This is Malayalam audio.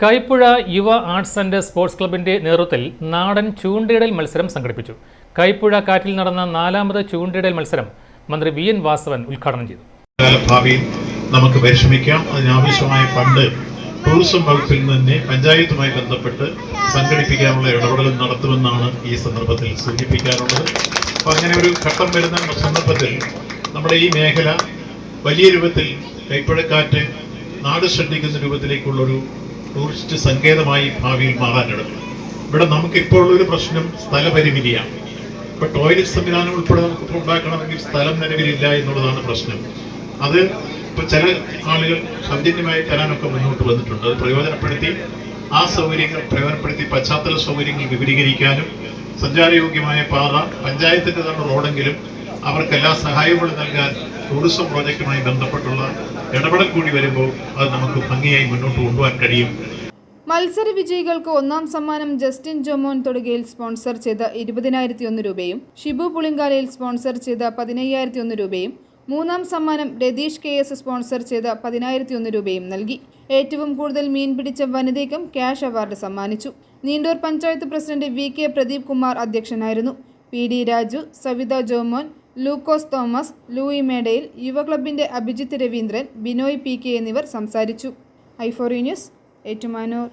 കൈപ്പുഴ യുവ ആർട്സ് ആൻഡ് സ്പോർട്സ് ക്ലബിന്റെ നേതൃത്വത്തിൽ നാടൻ ചൂണ്ടയിടൽ മത്സരം സംഘടിപ്പിച്ചു. കൈപ്പുഴ കാറ്റിൽ നടന്ന 4ാമത് ചൂണ്ടയിടൽ മത്സരം മന്ത്രി വി. എൻ. വാസവൻ ഉദ്ഘാടനം ചെയ്തു. ഭാവിയിൽ നമുക്ക് പരിശ്രമിക്കാം. അതിനാവശ്യമായ ഫണ്ട് ടൂറിസം വകുപ്പിൽ നിന്ന് പഞ്ചായത്തുമായി ബന്ധപ്പെട്ട് സംഘടിപ്പിക്കാനുള്ള ഇടപെടൽ നടത്തുമെന്നാണ് ഈ സന്ദർഭത്തിൽ സൂചിപ്പിക്കാനുള്ളത്. അപ്പോൾ അങ്ങനെ ഒരു ഘട്ടം വരുന്ന സന്ദർഭത്തിൽ നമ്മുടെ ഈ മേഖല വലിയ രൂപത്തിൽ കൈപ്പുഴക്കാറ്റ് നാട് ശ്രദ്ധിക്കുന്ന രൂപത്തിലേക്കുള്ളൊരു ടൂറിസ്റ്റ് സങ്കേതമായി ഭാവിയിൽ മാറാനിടണം. ഇവിടെ നമുക്കിപ്പോൾ ഉള്ളൊരു പ്രശ്നം സ്ഥലപരിമിതിയാണ്. ഇപ്പോൾ ടോയ്ലറ്റ് സംവിധാനം ഉൾപ്പെടെ നമുക്ക് ഉണ്ടാക്കണമെങ്കിൽ സ്ഥലം നിലവിലില്ല എന്നുള്ളതാണ് പ്രശ്നം. അത് ഇപ്പോൾ ചില ആളുകൾ സൗജന്യമായി തരാനൊക്കെ മുന്നോട്ട് വന്നിട്ടുണ്ട്. അത് പ്രയോജനപ്പെടുത്തി ആ സൗകര്യങ്ങൾ പ്രയോജനപ്പെടുത്തി പശ്ചാത്തല സൗകര്യങ്ങൾ വിപുലീകരിക്കാനും സഞ്ചാരയോഗ്യമായ പാത പഞ്ചായത്തിൻ്റെ തന്നെ റോഡെങ്കിലും അവർക്ക് എല്ലാ സഹായങ്ങളും നൽകാൻ ടൂറിസം പ്രോജക്റ്റുമായി ബന്ധപ്പെട്ടുള്ള ഇടപെടൽ കൂടി വരുമ്പോൾ അത് നമുക്ക് ഭംഗിയായി മുന്നോട്ട് കൊണ്ടുപോകാൻ കഴിയും. മത്സര വിജയികൾക്ക് 1ാം സമ്മാനം ജസ്റ്റിൻ ജോമോൻ തൊടുകയിൽ സ്പോൺസർ ചെയ്ത 20,001 രൂപയും ഷിബു പുളിങ്കാലയിൽ സ്പോൺസർ ചെയ്ത 15,001 രൂപയും 3ാം സമ്മാനം രതീഷ് KS സ്പോൺസർ ചെയ്ത 10,001 രൂപയും നൽകി. ഏറ്റവും കൂടുതൽ മീൻ പിടിച്ച വനിതയ്ക്കും ക്യാഷ് അവാർഡ് സമ്മാനിച്ചു. നീണ്ടൂർ പഞ്ചായത്ത് പ്രസിഡന്റ് VK പ്രദീപ് കുമാർ അധ്യക്ഷനായിരുന്നു. PD രാജു, സവിത ജോമോൻ, ലൂക്കോസ് തോമസ്, ലൂയി മേഡയിൽ, യുവ ക്ലബിന്റെ അഭിജിത്ത് രവീന്ദ്രൻ, ബിനോയ് PK എന്നിവർ സംസാരിച്ചു. i4 news, Ettumanoor.